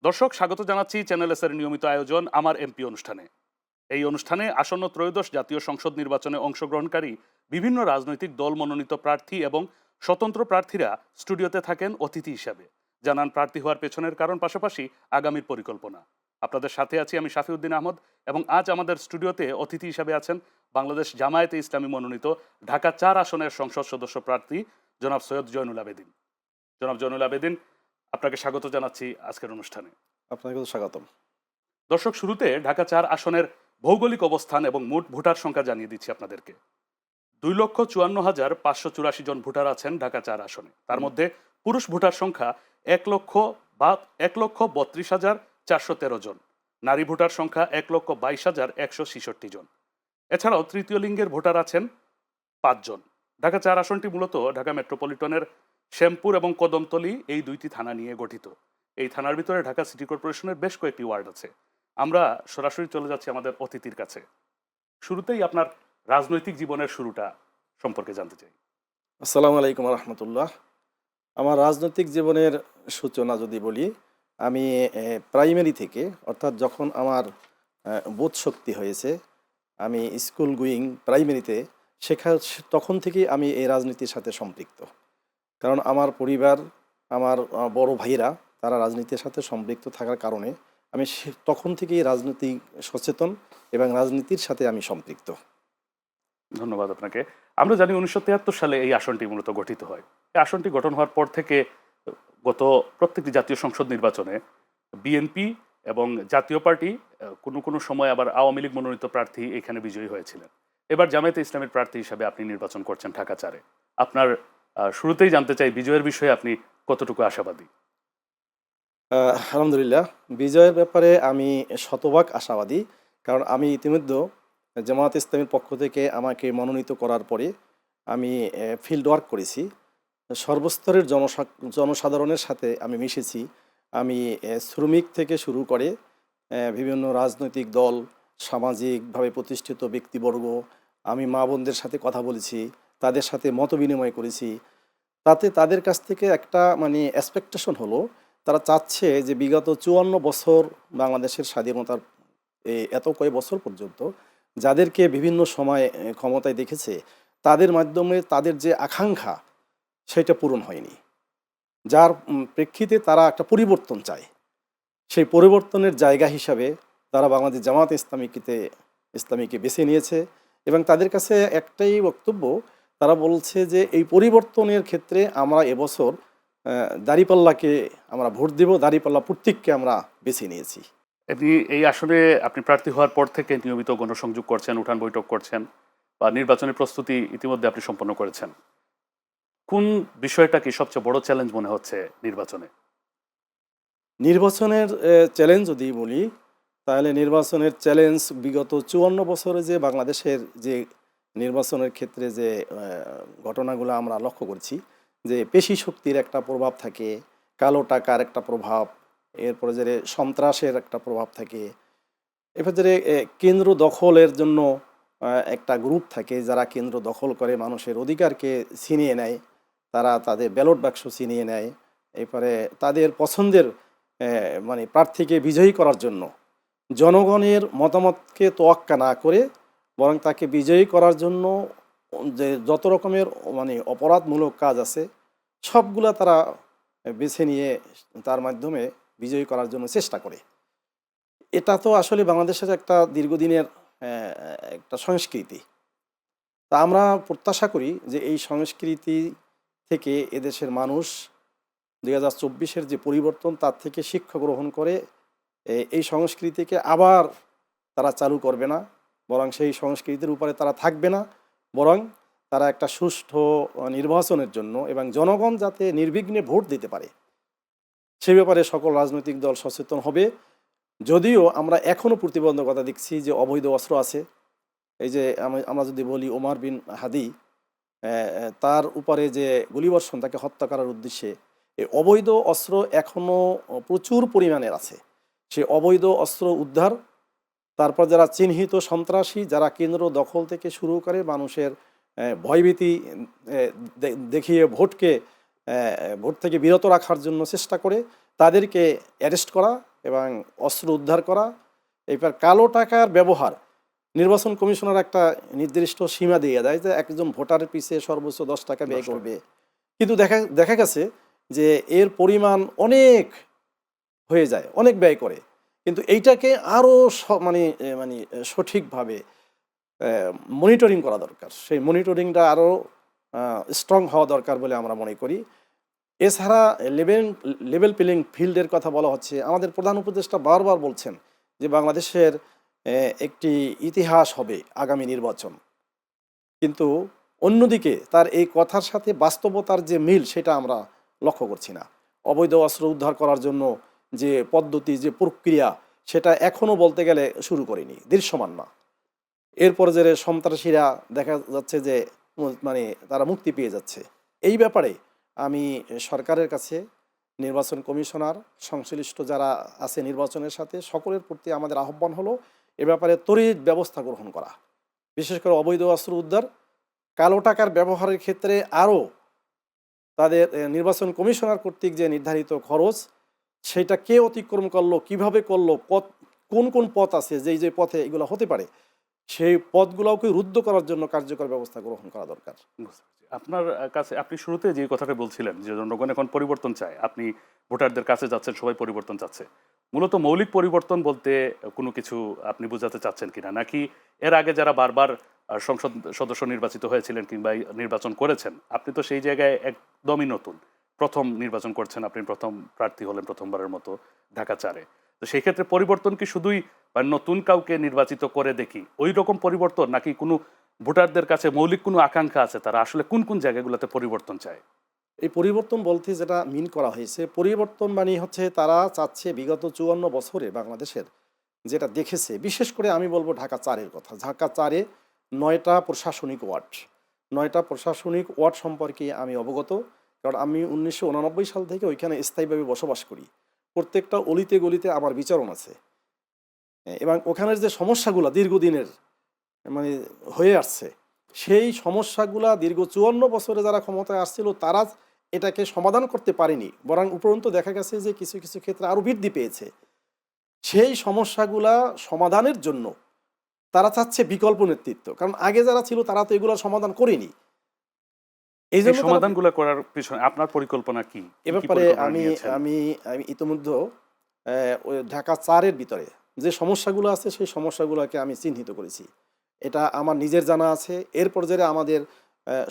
দর্শক, স্বাগত জানাচ্ছি চ্যানেল এস এর নিয়মিত আয়োজন আমার এমপি অনুষ্ঠানে। এই অনুষ্ঠানে আসন্ন ত্রয়োদশ জাতীয় সংসদ নির্বাচনে অংশগ্রহণকারী বিভিন্ন রাজনৈতিক দল মনোনীত প্রার্থী এবং স্বতন্ত্র প্রার্থীরা স্টুডিওতে থাকেন অতিথি হিসাবে, জানান প্রার্থী হওয়ার পেছনের কারণ, পাশাপাশি আগামীর পরিকল্পনা। আপনাদের সাথে আছি আমি শাফিউদ্দিন আহমদ, এবং আজ আমাদের স্টুডিওতে অতিথি হিসাবে আছেন বাংলাদেশ জামায়াতে ইসলামী মনোনীত ঢাকা 4 আসনের সংসদ সদস্য প্রার্থী জনাব সৈয়দ জয়নুল আবেদিন। জনাব জয়নুল আবেদিন, আপনাকে স্বাগত জানাচ্ছি আজকের অনুষ্ঠানে। আপনাকে স্বাগতম। দর্শক, শুরুতে ঢাকা 4 আসনের ভৌগোলিক অবস্থান এবং মোট ভোটার সংখ্যা জানিয়ে দিচ্ছি আপনাদেরকে। 2,54,584 জন ভোটার আছেন ঢাকা 4 আসনে। তার মধ্যে পুরুষ ভোটার সংখ্যা 1,32,413 জন, নারী ভোটার সংখ্যা 1,22,166 জন। এছাড়াও তৃতীয় লিঙ্গের ভোটার আছেন 5 জন। ঢাকা 4 আসনটি মূলত ঢাকা মেট্রোপলিটনের শ্যামপুর এবং কদমতলী এই দুইটি থানা নিয়ে গঠিত। এই থানার ভিতরে ঢাকা সিটি কর্পোরেশনের বেশ কয়েকটি ওয়ার্ড আছে। আমরা সরাসরি চলে যাচ্ছি আমাদের অতিথির কাছে। শুরুতেই আপনার রাজনৈতিক জীবনের শুরুটা সম্পর্কে জানতে চাই। আসসালামু আলাইকুম রহমতুল্লাহ। আমার রাজনৈতিক জীবনের সূচনা যদি বলি, আমি প্রাইমারি থেকে, অর্থাৎ যখন আমার বোধ শক্তি হয়েছে, আমি স্কুল গোয়িং প্রাইমারিতে শেখা, তখন থেকেই আমি এই রাজনীতির সাথে সম্পৃক্ত। কারণ আমার পরিবার, আমার বড় ভাইরা, তারা রাজনীতির সাথে সম্পৃক্ত থাকার কারণে আমি তখন থেকেই রাজনৈতিক সচেতন এবং রাজনীতির সাথে আমি সম্পৃক্ত। ধন্যবাদ আপনাকে। আমরা জানি 1973 সালে এই আসনটি মূলত গঠিত হয়। এই আসনটি গঠন হওয়ার পর থেকে গত প্রত্যেকটি জাতীয় সংসদ নির্বাচনে বিএনপি এবং জাতীয় পার্টি, কোনো কোনো সময় আবার আওয়ামী লীগ মনোনীত প্রার্থী এখানে বিজয়ী হয়েছিলেন। এবার জামায়াতে ইসলামের প্রার্থী হিসাবে আপনি নির্বাচন করছেন ঢাকা 4-এ। আপনার শুরুতেই জানতে চাই, বিজয়ের বিষয়ে আপনি কতটুকু আশাবাদী? আলহামদুলিল্লাহ, বিজয়ের ব্যাপারে আমি শতভাগ আশাবাদী। কারণ আমি ইতিমধ্যে জামায়াত ইসলামীর পক্ষ থেকে আমাকে মনোনীত করার পরে আমি ফিল্ড ওয়ার্ক করেছি। সর্বস্তরের জনসাধারণের সাথে আমি মিশেছি। আমি শ্রমিক থেকে শুরু করে বিভিন্ন রাজনৈতিক দল, সামাজিকভাবে প্রতিষ্ঠিত ব্যক্তিবর্গ, আমি মা বোনদের সাথে কথা বলেছি, তাদের সাথে মত বিনিময় করেছি। তাতে তাদের কাছ থেকে একটা এক্সপেকটেশন হলো, তারা চাচ্ছে যে বিগত 54 বছর বাংলাদেশের স্বাধীনতার এত কয়েক বছর পর্যন্ত যাদেরকে বিভিন্ন সময় ক্ষমতায় দেখেছে, তাদের মাধ্যমে তাদের যে আকাঙ্ক্ষা সেটা পূরণ হয়নি। যার প্রেক্ষিতে তারা একটা পরিবর্তন চায়। সেই পরিবর্তনের জায়গা হিসাবে তারা বাংলাদেশ জামায়াত ইসলামীকে বেছে নিয়েছে, এবং তাদের কাছে একটাই বক্তব্য, তারা বলছে যে এই পরিবর্তনের ক্ষেত্রে আমরা এবছর দাঁড়িপাল্লাকে আমরা ভোট দেব, দাঁড়িপাল্লা প্রতীককে আমরা বেছে নিয়েছি। আপনি এই আসনে আপনি প্রার্থী হওয়ার পর থেকে নিয়মিত গণসংযোগ করছেন, উঠান বৈঠক করছেন, বা নির্বাচনের প্রস্তুতি ইতিমধ্যে আপনি সম্পন্ন করেছেন। কোন বিষয়টা কি সবচেয়ে বড় চ্যালেঞ্জ মনে হচ্ছে নির্বাচনে? নির্বাচনের চ্যালেঞ্জ যদি বলি, তাহলে নির্বাচনের চ্যালেঞ্জ বিগত 54 বছরে যে বাংলাদেশের যে নির্বাচনের ক্ষেত্রে যে ঘটনাগুলো আমরা লক্ষ্য করছি, যে পেশি শক্তির একটা প্রভাব থাকে, কালো টাকার একটা প্রভাব, এরপরে যে সন্ত্রাসের একটা প্রভাব থাকে, এক্ষেত্রে কেন্দ্র দখলের জন্য একটা গ্রুপ থাকে যারা কেন্দ্র দখল করে মানুষের অধিকারকে ছিনিয়ে নেয়, তারা তাদের ব্যালট বাক্স ছিনিয়ে নেয়। এরপরে তাদের পছন্দের প্রার্থীকে বিজয়ী করার জন্য জনগণের মতামতকে তোয়াক্কা না করে, বরং তাকে বিজয়ী করার জন্য যে যত রকমের অপরাধমূলক কাজ আছে সবগুলা তারা বেছে নিয়ে তার মাধ্যমে বিজয়ী করার জন্য চেষ্টা করে। এটা তো আসলে বাংলাদেশের একটা দীর্ঘদিনের একটা সংস্কৃতি। তা আমরা প্রত্যাশা করি যে এই সংস্কৃতি থেকে এদেশের মানুষ 2024-এর যে পরিবর্তন, তার থেকে শিক্ষা গ্রহণ করে এই সংস্কৃতিকে আবার তারা চালু করবে না, বরং সেই সংস্কৃতির উপরে তারা থাকবে না, বরং তারা একটা সুষ্ঠু নির্বাচনের জন্য এবং জনগণ যাতে নির্বিঘ্নে ভোট দিতে পারে সে ব্যাপারে সকল রাজনৈতিক দল সচেতন হবে। যদিও আমরা এখনও প্রতিবন্ধকতা দেখছি যে অবৈধ অস্ত্র আছে। এই যে আমরা যদি বলি ওমর বিন হাদি, তার উপরে যে গুলিবর্ষণ, তাকে হত্যা করার উদ্দেশ্যে, এই অবৈধ অস্ত্র এখনও প্রচুর পরিমাণের আছে। সে অবৈধ অস্ত্র উদ্ধার, তারপর যারা চিহ্নিত সন্ত্রাসী, যারা কেন্দ্র দখল থেকে শুরু করে মানুষের ভয়ভীতি দেখিয়ে ভোট থেকে বিরত রাখার জন্য চেষ্টা করে, তাদেরকে অ্যারেস্ট করা এবং অস্ত্র উদ্ধার করা, এবার কালো টাকার ব্যবহার। নির্বাচন কমিশনার একটা নির্দিষ্ট সীমা দিয়ে দেয় যে একজন ভোটারের পিছিয়ে সর্বোচ্চ 10 টাকা ব্যয় 10 টাকা। করবে, কিন্তু দেখা গেছে যে এর পরিমাণ অনেক হয়ে যায়, অনেক ব্যয় করে। কিন্তু এইটাকে আরও মানে সঠিকভাবে মনিটরিং করা দরকার। সেই মনিটরিংটা আরও স্ট্রং হওয়া দরকার বলে আমরা মনে করি। এছাড়া লেভেল প্লেইং ফিল্ডের কথা বলা হচ্ছে। আমাদের প্রধান উপদেষ্টা বারবার বলছেন যে বাংলাদেশের একটি ইতিহাস হবে আগামী নির্বাচন, কিন্তু অন্যদিকে তার এই কথার সাথে বাস্তবতার যে মিল সেটা আমরা লক্ষ্য করছি না। অবৈধ অস্ত্র উদ্ধার করার জন্য যে পদ্ধতি, যে প্রক্রিয়া, সেটা এখনও বলতে গেলে শুরু করেনি, দৃশ্যমান না। এরপর যে সন্ত্রাসীরা দেখা যাচ্ছে যে মানে তারা মুক্তি পেয়ে যাচ্ছে। এই ব্যাপারে আমি সরকারের কাছে, নির্বাচন কমিশনার, সংশ্লিষ্ট যারা আছে নির্বাচনের সাথে, সকলের প্রতি আমাদের আহ্বান হলো এ ব্যাপারে ত্বরিত ব্যবস্থা গ্রহণ করা। বিশেষ করে অবৈধ অস্ত্র উদ্ধার, কালো টাকার ব্যবহারের ক্ষেত্রে আরও তাদের নির্বাচন কমিশনার কর্তৃক যে নির্ধারিত খরচ, সেটা কে অতিক্রম করলো, কিভাবে করলো, কোন কোন পথ আছে যে পথে এগুলো হতে পারে, সেই পথগুলোকে রুদ্ধ করার জন্য কার্যকর ব্যবস্থা গ্রহণ করা দরকার। বুঝতে পারছি। আপনার কাছে আপনি শুরুতে যে কথাটা বলছিলেন যে জনগণ এখন পরিবর্তন চায়, আপনি ভোটারদের কাছে যাচ্ছেন, সবাই পরিবর্তন চাচ্ছে। মূলত মৌলিক পরিবর্তন বলতে কোনো কিছু আপনি বোঝাতে চাচ্ছেন কিনা, নাকি এর আগে যারা বারবার সংসদ সদস্য নির্বাচিত হয়েছিলেন কিংবা নির্বাচন করেছেন, আপনি তো সেই জায়গায় একদমই নতুন, প্রথম নির্বাচন করছেন, আপনি প্রথম প্রার্থী হলেন প্রথমবারের মতো ঢাকা 4-এ। তো সেই ক্ষেত্রে পরিবর্তন কি শুধুই নতুন কাউকে নির্বাচিত করে দেখি ওই রকম পরিবর্তন, নাকি কোনো ভোটারদের কাছে মৌলিক কোনো আকাঙ্ক্ষা আছে, তারা আসলে কোন কোন জায়গাগুলোতে পরিবর্তন চায়? এই পরিবর্তন বলতে যেটা মিন করা হয়েছে, পরিবর্তন মানে হচ্ছে তারা চাচ্ছে বিগত 54 বছরে বাংলাদেশের যেটা দেখেছে, বিশেষ করে আমি বলবো ঢাকা 4-এর কথা। ঢাকা 4-এ 9টা প্রশাসনিক ওয়ার্ড, 9টা প্রশাসনিক ওয়ার্ড সম্পর্কে আমি অবগত, কারণ আমি 1989 সাল থেকে ওইখানে স্থায়ীভাবে বসবাস করি। প্রত্যেকটা অলিতে গলিতে আমার বিচরণ আছে, এবং ওখানের যে সমস্যাগুলো দীর্ঘদিনের মানে হয়ে আসছে, সেই সমস্যাগুলা দীর্ঘ 54 বছরে যারা ক্ষমতায় আসছিল তারা এটাকে সমাধান করতে পারেনি, বরং উপরন্তু দেখা গেছে যে কিছু কিছু ক্ষেত্রে আরও বৃদ্ধি পেয়েছে। সেই সমস্যাগুলা সমাধানের জন্য তারা চাচ্ছে বিকল্প নেতৃত্ব, কারণ আগে যারা ছিল তারা তো এগুলোর সমাধান করেনি। এই এই জন্য সমাধানগুলো করার পিছনে আপনার পরিকল্পনা কি? এ কি ব্যাপারে পরিকল্পনা আমি নিয়েছেন? আমি আমি ইতিমধ্যে ওই ঢাকা 4-এর ভিতরে যে সমস্যাগুলো আছে সেই সমস্যাগুলোকে আমি চিহ্নিত করেছি। এটা আমার নিজের জানা আছে। এর পর্যায়ে আমাদের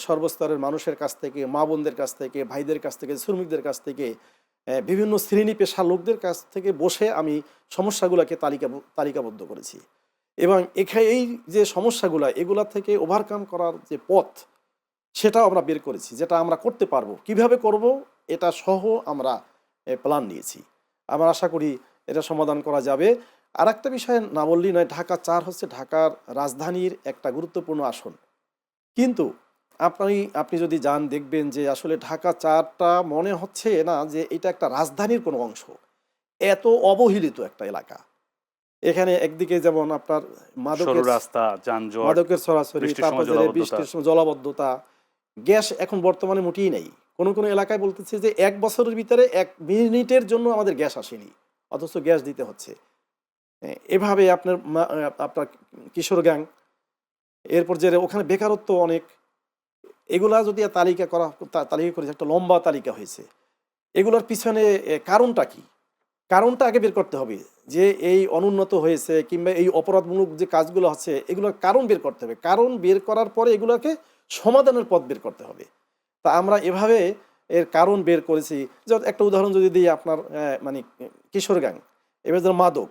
সর্বস্তরের মানুষের কাছ থেকে, মা বোনদের কাছ থেকে, ভাইদের কাছ থেকে, শ্রমিকদের কাছ থেকে, বিভিন্ন শ্রেণী পেশা লোকদের কাছ থেকে বসে আমি সমস্যাগুলোকে তালিকাবদ্ধ করেছি, এবং এই যে সমস্যাগুলো, এগুলা থেকে ওভারকাম করার যে পথ, সেটাও আমরা বের করেছি, যেটা আমরা করতে পারবো। কিভাবে করব এটা সহ আমরা প্ল্যান নিয়েছি। আমরা আশা করি এটা সমাধান করা যাবে। আর একটা বিষয় না বললেই নয়, ঢাকা 4 হচ্ছে ঢাকার রাজধানীর একটা গুরুত্বপূর্ণ আসন, কিন্তু আপনি যদি যান দেখবেন যে আসলে ঢাকা 4টা মনে হচ্ছে না যে এটা একটা রাজধানীর কোনো অংশ। এত অবহেলিত একটা এলাকা। এখানে একদিকে যেমন আপনার সরু রাস্তা, যানজট, মাদকের ছড়াছড়ি, বৃষ্টির তারপর সময় যে জলাবদ্ধতা। বৃষ্টির সময় জলাবদ্ধতা, গ্যাস এখন বর্তমানে মোটেই নেই। কোনো কোনো এলাকায় বলতেছে যে 1 বছরের ভিতরে 1 মিনিটের জন্য আমাদের গ্যাস আসেনি, অথচ গ্যাস দিতে হচ্ছে। এভাবে আপনার কিশোর গ্যাং, এরপর যে ওখানে বেকারত্ব অনেক, এগুলা যদি তালিকা করে একটা লম্বা তালিকা হয়েছে। এগুলোর পিছনে কারণটা কি? কারণটা আগে বের করতে হবে, যে এই অনুন্নত হয়েছে কিংবা এই অপরাধমূলক যে কাজগুলো হচ্ছে এগুলোর কারণ বের করতে হবে। কারণ বের করার পরে এগুলোকে সমাধানের পথ বের করতে হবে। তা আমরা এভাবে এর কারণ বের করেছি। যেমন একটা উদাহরণ যদি দিই, আপনার মানে কিশোর গ্যাং, এবার যেন মাদক,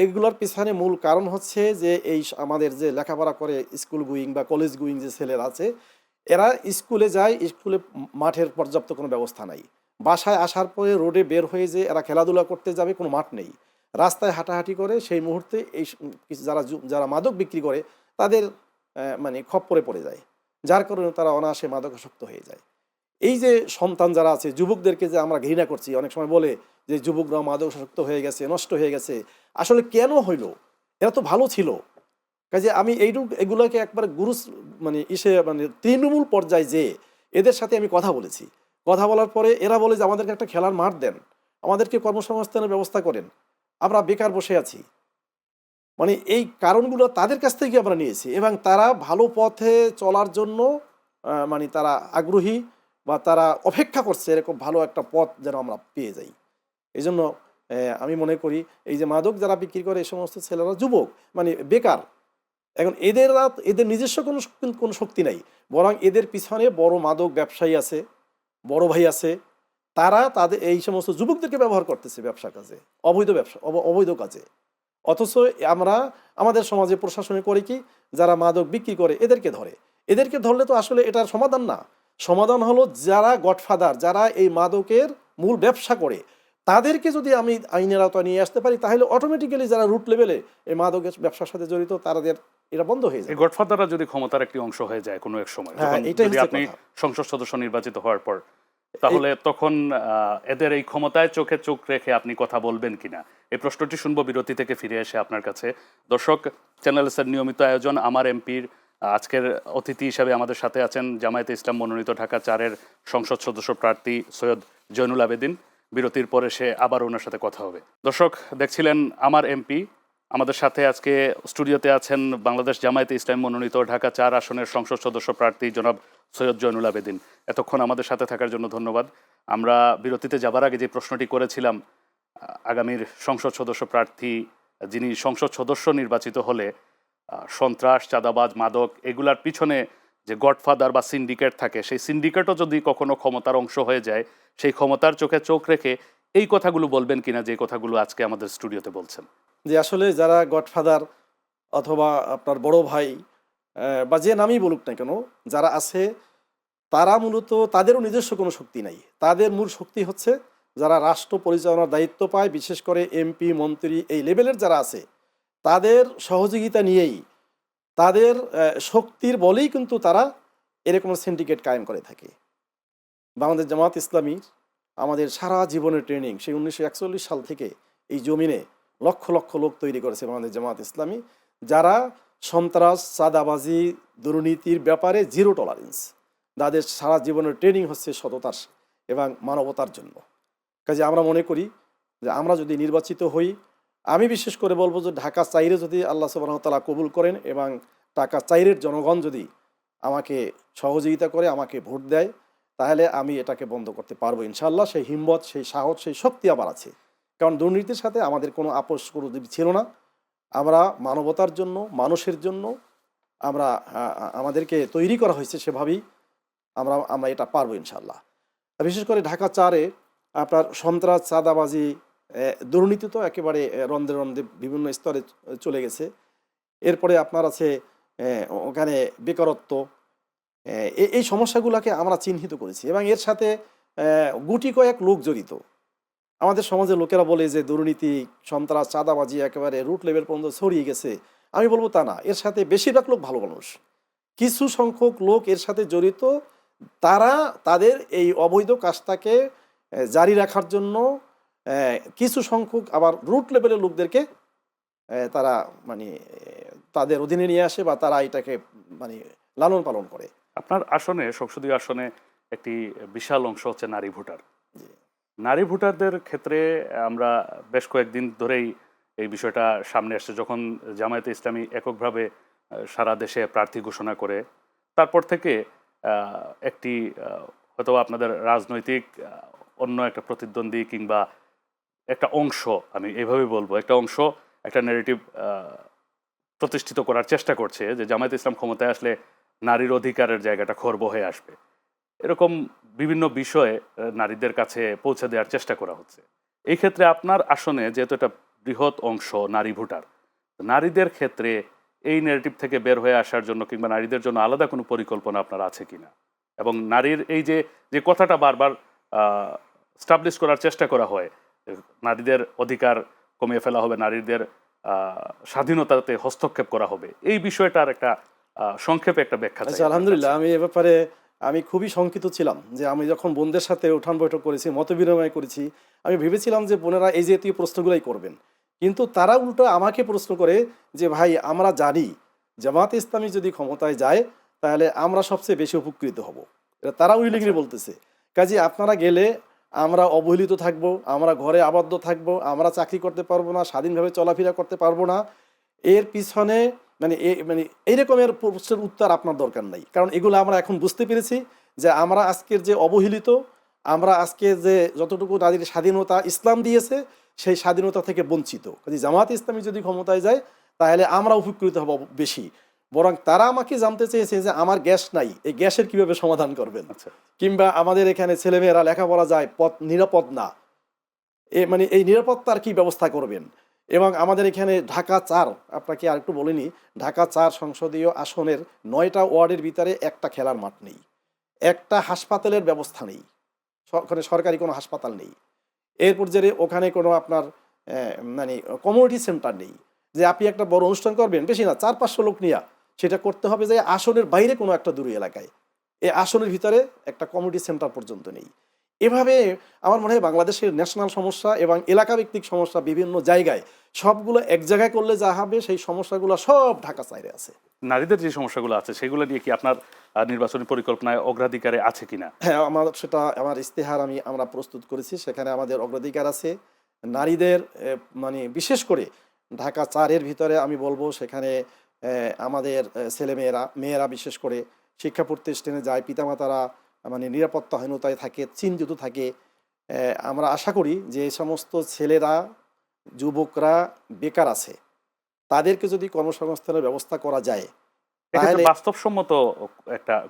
এইগুলোর পিছনে মূল কারণ হচ্ছে যে এই আমাদের যে লেখাপড়া করে স্কুল গোয়িং বা কলেজ গোয়িং যে ছেলেরা আছে, এরা স্কুলে যায়, স্কুলে মাঠের পর্যাপ্ত কোনো ব্যবস্থা নাই। বাসায় আসার পরে রোডে বের হয়ে যে এরা খেলাধুলা করতে যাবে, কোনো মাঠ নেই, রাস্তায় হাঁটাহাঁটি করে, সেই মুহূর্তে এই যারা মাদক বিক্রি করে তাদের মানে খপ্পরে পড়ে যায়, যার কারণে তারা অনায়াসে মাদকাসক্ত হয়ে যায়। এই যে সন্তান যারা আছে, যুবকদেরকে যে আমরা ঘৃণা করছি, অনেক সময় বলে যে যুবকরা মাদকাসক্ত হয়ে গেছে, নষ্ট হয়ে গেছে। আসলে কেন হইল? এরা তো ভালো ছিল। কাজে আমি এগুলোকে একবার মানে তৃণমূল পর্যায়ে যে এদের সাথে আমি কথা বলেছি। কথা বলার পরে এরা বলে যে আমাদেরকে একটা খেলার মাঠ দেন, আমাদেরকে কর্মসংস্থানের ব্যবস্থা করেন, আমরা বেকার বসে আছি। মানে এই কারণগুলো তাদের কাছ থেকে আমরা নিয়েছি এবং তারা ভালো পথে চলার জন্য মানে তারা আগ্রহী বা তারা অপেক্ষা করছে এরকম ভালো একটা পথ যেন আমরা পেয়ে যাই। এই জন্য আমি মনে করি এই যে মাদক যারা বিক্রি করে এই সমস্ত ছেলেরা যুবক, মানে বেকার, এখন এদের নিজস্ব কোনো শক্তি নাই, বরং এদের পিছনে বড় মাদক ব্যবসায়ী আছে, বড় ভাই আছে, তারা তাদের এই সমস্ত যুবকদেরকে ব্যবহার করতেছে ব্যবসা কাজে, অবৈধ ব্যবসা, অবৈধ কাজে। অথচ আমরা আমাদের সমাজে প্রশাসনে করে কি, যারা মাদক বিক্রি করে এদেরকে ধরলে তো আসলে এটার সমাধান না। সমাধান হলো যারা গডফাদার, যারা এই মাদকের মূল ব্যবসা করে, তাদেরকে যদি আমি আইনের আওতায় নিয়ে আসতে পারি, তাহলে অটোমেটিক্যালি যারা রুট লেভেলে এই মাদকের ব্যবসার সাথে জড়িত তাদের এটা বন্ধ হয়ে যায়। এই গডফাদাররা যদি ক্ষমতার একটি অংশ হয়ে যায় কোনো এক সময়, হ্যাঁ, যখন এটাই যদি হচ্ছে আপনি কথা। সংসদ সদস্য নির্বাচিত হওয়ার পর, তাহলে তখন এদের এই ক্ষমতায় চোখে চোখ রেখে আপনি কথা বলবেন কিনা, এই প্রশ্নটি শুনবো বিরতি থেকে ফিরে এসে আপনার কাছে। দর্শক, চ্যানেল এর নিয়মিত আয়োজন আমার এমপির আজকের অতিথি হিসেবে আমাদের সাথে আছেন জামায়াতে ইসলাম মনোনীত ঢাকা 4-এর সংসদ সদস্য প্রার্থী সৈয়দ জয়নুল আবেদিন। বিরতির পরে সে আবার ওনার সাথে কথা হবে। দর্শক, দেখছিলেন আমার এমপি। আমাদের সাথে আজকে স্টুডিওতে আছেন বাংলাদেশ জামায়াতে ইসলাম মনোনীত ঢাকা 4 আসনের সংসদ সদস্য প্রার্থী জনাব সৈয়দ জয়নুল আবেদিন। এতক্ষণ আমাদের সাথে থাকার জন্য ধন্যবাদ। আমরা বিরতিতে যাবার আগে যে প্রশ্নটি করেছিলাম, আগামীর সংসদ সদস্য প্রার্থী যিনি সংসদ সদস্য নির্বাচিত হলে সন্ত্রাস, চাঁদাবাজ, মাদক এগুলার পিছনে যে গডফাদার বা সিন্ডিকেট থাকে, সেই সিন্ডিকেটও যদি কখনো ক্ষমতার অংশ হয়ে যায়, সেই ক্ষমতার চোখে চোখ রেখে এই কথাগুলো বলবেন কিনা যে কথাগুলো আজকে আমাদের স্টুডিওতে বলছেন। যে আসলে যারা গডফাদার অথবা আপনার বড় ভাই বা যে নামই বলুক না কেন, যারা আছে তারা মূলত তাদেরও নিজস্ব কোনো শক্তি নাই। তাদের মূল শক্তি হচ্ছে যারা রাষ্ট্র পরিচালনার দায়িত্ব পায়, বিশেষ করে এমপি, মন্ত্রী এই লেভেলের যারা আছে, তাদের সহযোগিতা নিয়েই, তাদের শক্তির বলেই কিন্তু তারা এরকম সিন্ডিকেট কায়েম করে থাকে। বাংলাদেশ জামাত ইসলামীর আমাদের সারা জীবনের ট্রেনিং, সেই 1941 সাল থেকে এই জমিনে লক্ষ লক্ষ লোক তৈরি করেছে বাংলাদেশ জামাত ইসলামী, যারা সন্ত্রাস, চাঁদাবাজি, দুর্নীতির ব্যাপারে জিরো টলারেন্স। তাদের সারা জীবনের ট্রেনিং হচ্ছে সততার এবং মানবতার জন্য। কাজে আমরা মনে করি যে আমরা যদি নির্বাচিত হই, আমি বিশেষ করে বলবো যে ঢাকা 4-এ যদি আল্লাহ সুবহানাহু ওয়া তাআলা কবুল করেন এবং ঢাকা 4-এর জনগণ যদি আমাকে সহযোগিতা করে, আমাকে ভোট দেয়, তাহলে আমি এটাকে বন্ধ করতে পারবো ইনশাআল্লাহ। সেই হিম্মত, সেই সাহস, সেই শক্তি আমার আছে। কারণ দুর্নীতির সাথে আমাদের কোনো আপোষ কোনো ছিল না। আমরা মানবতার জন্য, মানুষের জন্য আমরা আমাদেরকে তৈরি করা হয়েছে, সেভাবেই আমরা এটা পারবো ইনশাআল্লাহ। বিশেষ করে ঢাকা 4-এ আপনার সন্ত্রাস, চাঁদাবাজি, দুর্নীতি তো একেবারে রন্ধে রন্ধে বিভিন্ন স্তরে চলে গেছে। এরপরে আপনার আছে ওখানে বেকারত্ব, এই সমস্যাগুলোকে আমরা চিহ্নিত করেছি এবং এর সাথে গুটি কয়েক লোক জড়িত। আমাদের সমাজের লোকেরা বলে যে দুর্নীতি, সন্ত্রাস, চাঁদাবাজি একেবারে রুট লেভেল পর্যন্ত ছড়িয়ে গেছে। আমি বলবো তা না, এর সাথে বেশিরভাগ লোক ভালো মানুষ, কিছু সংখ্যক লোক এর সাথে জড়িত। তারা তাদের এই অবৈধ কাজটাকে জারি রাখার জন্য কিছু সংখ্যক আবার রুট লেভেলের লোকদেরকে তারা মানে তাদের অধীনে নিয়ে আসে বা তারা এটাকে মানে লালন পালন করে। আপনার আসনে, সংসদীয় আসনে একটি বিশাল অংশ হচ্ছে নারী ভোটার। নারী ভোটারদের ক্ষেত্রে আমরা বেশ কয়েকদিন ধরেই এই বিষয়টা সামনে আসছে। যখন জামায়াতে ইসলামী এককভাবে সারা দেশে প্রার্থী ঘোষণা করে, তারপর থেকে একটি হয়তো আপনাদের রাজনৈতিক অন্য একটা প্রতিদ্বন্দ্বী কিংবা একটা অংশ, আমি এইভাবে বলবো, একটা অংশ একটা ন্যারেটিভ প্রতিষ্ঠিত করার চেষ্টা করছে যে জামায়াতে ইসলাম ক্ষমতায় আসলে নারীর অধিকারের জায়গাটা খর্ব হয়ে আসবে। এরকম বিভিন্ন বিষয়ে নারীদের কাছে পৌঁছে দেওয়ার চেষ্টা করা হচ্ছে। এই ক্ষেত্রে আপনার আসনে যেহেতু একটা বৃহৎ অংশ নারী ভোটার, নারীদের ক্ষেত্রে এই ন্যারেটিভ থেকে বের হয়ে আসার জন্য কিংবা নারীদের জন্য আলাদা কোনো পরিকল্পনা আপনার আছে কিনা, এবং নারীর এই যে কথাটা বারবার স্টাবলিশ করার চেষ্টা করা হয়, নারীদের অধিকার কমিয়ে ফেলা হবে, নারীদের স্বাধীনতাতে হস্তক্ষেপ করা হবে, এই বিষয়টার একটা সংক্ষেপে একটা ব্যাখ্যা চাই। আচ্ছা, আলহামদুলিল্লাহ, আমি এ ব্যাপারে আমি খুবই শঙ্কিত ছিলাম যে আমি যখন বোনদের সাথে উঠান বৈঠক করেছি, মত বিনিময় করেছি, আমি ভেবেছিলাম যে বোনেরা এই জাতীয় প্রশ্নগুলাই করবেন, কিন্তু তারা উল্টো আমাকে প্রশ্ন করে যে ভাই, আমরা জানি জামাত ইসলামী যদি ক্ষমতায় যায় তাহলে আমরা সবচেয়ে বেশি উপকৃত হব। তারা উইলিংলি বলতেছে, কাজে আপনারা গেলে আমরা অবহেলিত থাকব, আমরা ঘরে আবদ্ধ থাকব, আমরা চাকরি করতে পারবো না, স্বাধীনভাবে চলাফেরা করতে পারবো না, এর পিছনে মানে এই রকমের প্রশ্নের উত্তর আপনার দরকার নাই। কারণ এগুলো আমরা এখন বুঝতে পেরেছি যে আমরা আজকের যে অবহেলিত, আমরা আজকে যে যতটুকু তাদের স্বাধীনতা ইসলাম দিয়েছে সেই স্বাধীনতা থেকে বঞ্চিত। কাজে জামাত ইসলামী যদি ক্ষমতায় যায় তাহলে আমরা উপকৃত হব বেশি। বরং তারা আমাকে জানতে চেয়েছে যে আমার গ্যাস নাই, এই গ্যাসের কিভাবে সমাধান করবেন, আচ্ছা, কিংবা আমাদের এখানে ছেলেমেয়েরা লেখাপড়া যায়, পথ নিরাপদ না, মানে এই নিরাপত্তার কি ব্যবস্থা করবেন। এবং আমাদের এখানে ঢাকা 4, আপনাকে আর একটু বলিনি, ঢাকা 4 সংসদীয় আসনের 9টা ওয়ার্ডের ভিতরে একটা খেলার মাঠ নেই, একটা হাসপাতালের ব্যবস্থা নেই, ওখানে সরকারি কোনো হাসপাতাল নেই। এরপর যে ওখানে কোনো আপনার মানে কমিউনিটি সেন্টার নেই, যে আপনি একটা বড় অনুষ্ঠান করবেন, বেশি না 400-500 লোক নিয়ে, সেটা করতে হবে যে আসনের বাইরে কোনো একটা দূরে এলাকায়, এই আসনের ভিতরে একটা কমিউনিটি সেন্টার পর্যন্ত নেই। এভাবে আমার মনে হয় বাংলাদেশের ন্যাশনাল সমস্যা এবং এলাকা ভিত্তিক সমস্যা বিভিন্ন জায়গায়, সবগুলো এক জায়গায় করলে যা হবে সেই সমস্যাগুলো সব ঢাকা 4-এ আছে। নারীদের যে সমস্যাগুলো আছে সেগুলো নিয়ে কি আপনার নির্বাচনী পরিকল্পনায় অগ্রাধিকারে আছে কিনা? হ্যাঁ, আমার ইস্তেহার আমরা প্রস্তুত করেছি, সেখানে আমাদের অগ্রাধিকার আছে নারীদের, মানে বিশেষ করে ঢাকা 4-এর ভিতরে আমি বলবো সেখানে আমাদের মেয়েরা বিশেষ করে শিক্ষা প্রতিষ্ঠানে যায়, পিতামাতারা মানে নিরাপত্তাহীনতায় থাকে, চিন্তিত থাকে। আমরা আশা করি যে এই সমস্ত ছেলেরা, যুবকরা বেকার আছে, তাদেরকে যদি কর্মসংস্থানের ব্যবস্থা করা যায় এক্ষেত্রে তাহলে বাস্তবসম্মত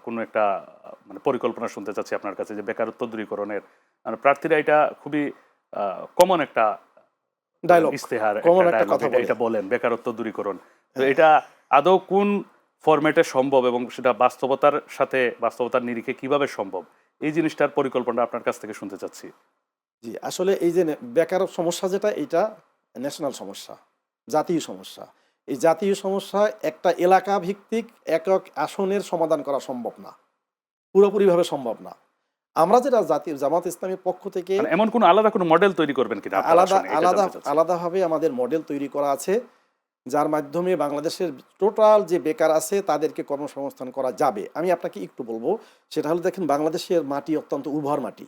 কোনো একটা মানে পরিকল্পনা শুনতে চাচ্ছি আপনার কাছে, যে বেকারত্ব দূরীকরণের, মানে প্রার্থীরা এটা খুবই কমন একটা ডায়লগ, ইস্তেহার, কমন একটা একটা ডায়লগ, কথা বলে। এটা বলেন বেকারত্ব দূরীকরণ। তো এটা আদৌ কোন ফরম্যাটে সম্ভব এবং সেটা বাস্তবতার নিরিখে কিভাবে সম্ভব, এই জিনিসটার পরিকল্পনা আপনার কাছ থেকে শুনতে চাচ্ছি। জি, আসলে এই যে বেকার সমস্যা যেটা, এটা ন্যাশনাল সমস্যা, জাতীয় সমস্যা। এই জাতীয় সমস্যা একটা এলাকা ভিত্তিক একক আসনের সমাধান করা সম্ভব না, পুরোপুরিভাবে সম্ভব না। আমরা যেটা জাতীয় জামাত ইসলামের পক্ষ থেকে মানে এমন কোন আলাদা কোনো মডেল তৈরি করবেন কিনা আপনার আলাদা আসনে, এটা আলাদা জানতে চাচ্ছি। আলাদাভাবে আমাদের মডেল তৈরি করা আছে, যার মাধ্যমে বাংলাদেশের টোটাল যে বেকার আছে তাদেরকে কর্মসংস্থান করা যাবে। আমি আপনাকে একটু বলবো, সেটা হলো দেখেন বাংলাদেশের মাটি অত্যন্ত উর্বর মাটি,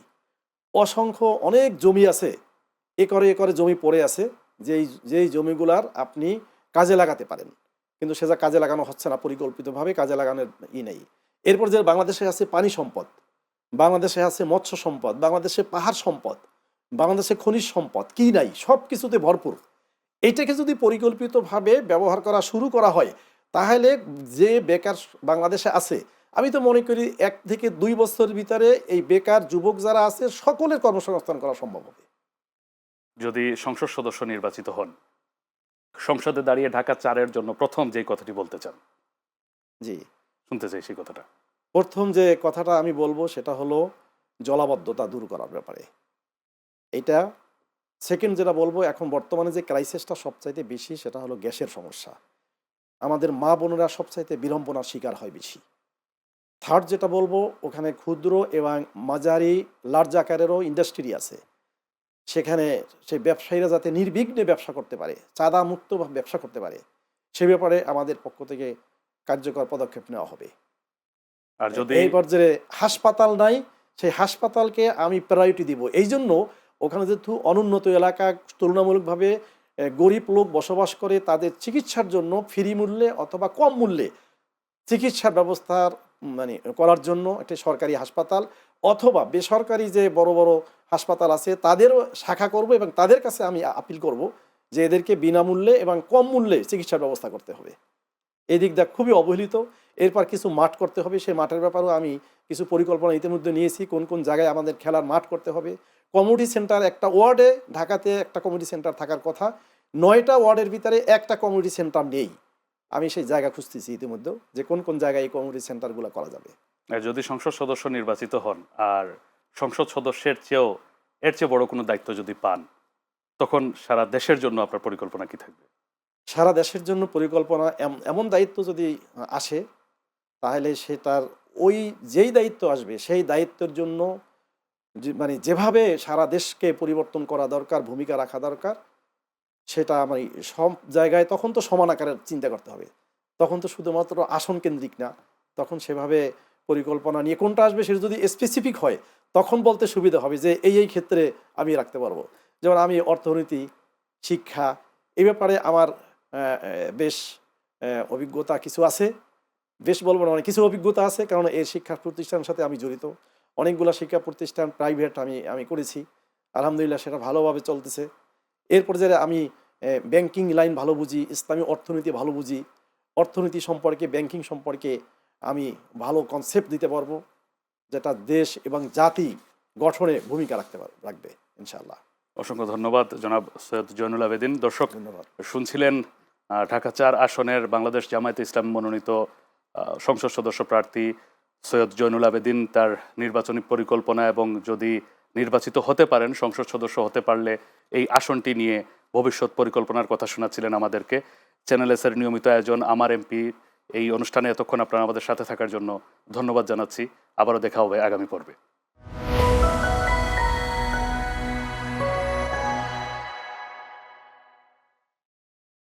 অসংখ্য অনেক জমি আছে, একরে একরে জমি পড়ে আছে, যেই জমিগুলার আপনি কাজে লাগাতে পারেন, কিন্তু সেটা কাজে লাগানো হচ্ছে না, পরিকল্পিতভাবে কাজে লাগানোর নেই। এরপর যে বাংলাদেশে আছে পানি সম্পদ, বাংলাদেশে আছে মৎস্য সম্পদ, বাংলাদেশে পাহাড় সম্পদ, বাংলাদেশে খনিজ সম্পদ, কি নাই, সব কিছুতে ভরপুর। এইটাকে যদি পরিকল্পিতভাবে ব্যবহার করা শুরু করা হয় তাহলে যে বেকার বাংলাদেশে আছে, আমি তো মনে করি 1 থেকে 2 বছরের ভিতরে এই বেকার যুবক যারা আছে সকলের কর্মসংস্থান করা সম্ভব হবে। যদি সংসদ সদস্য নির্বাচিত হন, সংসদে দাঁড়িয়ে ঢাকা 4-এর জন্য প্রথম যে কথাটি বলতে চান, জি, শুনতে চাই সেই কথাটা। প্রথম যে কথাটা আমি বলবো সেটা হলো জলাবদ্ধতা দূর করার ব্যাপারে। এটা সেকেন্ড যেটা বলবো, এখন বর্তমানে যে ক্রাইসিসটা সবচাইতে বেশি সেটা হলো গ্যাসের সমস্যা। আমাদের মা বোনেরা সবচাইতে বিড়ম্বনার শিকার হয় বেশি। থার্ড যেটা বলবো, ওখানে ক্ষুদ্র এবং মাঝারি লার্জ আকারেরও ইন্ডাস্ট্রি আছে, সেখানে সেই ব্যবসায়ীরা যাতে নির্বিঘ্নে ব্যবসা করতে পারে, চাঁদা মুক্ত ব্যবসা করতে পারে, সে ব্যাপারে আমাদের পক্ষ থেকে কার্যকর পদক্ষেপ নেওয়া হবে। আর যদি এই পর্যায়ে হাসপাতাল নাই, সেই হাসপাতালকে আমি প্রায়োরিটি দিব। এই জন্য ওখানে যেহেতু অনুন্নত এলাকা, তুলনামূলকভাবে গরিব লোক বসবাস করে, তাদের চিকিৎসার জন্য ফ্রি মূল্যে অথবা কম মূল্যে চিকিৎসার ব্যবস্থার মানে করার জন্য একটি সরকারি হাসপাতাল অথবা বেসরকারি যে বড় বড় হাসপাতাল আছে তাদেরও শাখা করব, এবং তাদের কাছে আমি আপিল করব যে এদেরকে বিনামূল্যে এবং কম মূল্যে চিকিৎসার ব্যবস্থা করতে হবে। এই দিকটা খুবই অবহেলিত। এরপর কিছু মাঠ করতে হবে, সেই মাঠের ব্যাপারেও আমি কিছু পরিকল্পনা ইতিমধ্যে নিয়েছি, কোন কোন জায়গায় আমাদের খেলার মাঠ করতে হবে। কমিউনিটি সেন্টার একটা ওয়ার্ডে, ঢাকাতে একটা কমিউনিটি সেন্টার থাকার কথা, 9টা ওয়ার্ডের ভিতরে একটা কমিউনিটি সেন্টার নেই। আমি সেই জায়গা খুঁজতেছি ইতিমধ্যে, যে কোন কোন জায়গায় এই কমিউনিটি সেন্টারগুলো করা যাবে। যদি সংসদ সদস্য নির্বাচিত হন আর সংসদ সদস্যের এর চেয়ে বড় কোনো দায়িত্ব যদি পান, তখন সারা দেশের জন্য আপনার পরিকল্পনা কি থাকবে? সারা দেশের জন্য পরিকল্পনা, এমন দায়িত্ব যদি আসে তাহলে সেটার যেই দায়িত্ব আসবে সেই দায়িত্বের জন্য মানে যেভাবে সারা দেশকে পরিবর্তন করা দরকার, ভূমিকা রাখা দরকার, সেটা আমি সব জায়গায়, তখন তো সমান আকারের চিন্তা করতে হবে, তখন তো শুধুমাত্র আসন কেন্দ্রিক না, তখন সেভাবে পরিকল্পনা নিয়ে কোনটা আসবে সেটা যদি স্পেসিফিক হয় তখন বলতে সুবিধা হবে যে এই ক্ষেত্রে আমি রাখতে পারবো। যেমন আমি অর্থনীতি, শিক্ষা এই ব্যাপারে আমার বেশ অভিজ্ঞতা কিছু আছে, বেশ বলবো না, অনেক কিছু অভিজ্ঞতা আছে, কারণ এই শিক্ষা প্রতিষ্ঠানের সাথে আমি জড়িত। অনেকগুলো শিক্ষা প্রতিষ্ঠান প্রাইভেট আমি করেছি, আলহামদুলিল্লাহ সেটা ভালোভাবে চলতেছে। এরপর যে আমি ব্যাংকিং লাইন ভালো বুঝি, ইসলামী অর্থনীতি ভালো বুঝি, অর্থনীতি সম্পর্কে ব্যাংকিং সম্পর্কে আমি ভালো কনসেপ্ট দিতে পারবো, যেটা দেশ এবং জাতি গঠনে ভূমিকা রাখবে ইনশাআল্লাহ। অসংখ্য ধন্যবাদ জনাব সৈয়দ জয়নুল আবেদিন। দর্শক ধন্যবাদ। শুনছিলেন ঢাকা 4 আসনের বাংলাদেশ জামায়াতে ইসলাম মনোনীত সংসদ সদস্য প্রার্থী সৈয়দ জয়নুল আবেদিন তার নির্বাচনী পরিকল্পনা এবং যদি নির্বাচিত হতে পারেন, সংসদ সদস্য হতে পারলে এই আসনটি নিয়ে ভবিষ্যৎ পরিকল্পনার কথা শোনাচ্ছিলেন আমাদেরকে। চ্যানেল এস এর নিয়মিত আয়োজন আমার এমপি এই অনুষ্ঠানে এতক্ষণ আপনারা আমাদের সাথে থাকার জন্য ধন্যবাদ জানাচ্ছি। আবারও দেখা হবে আগামী পর্বে।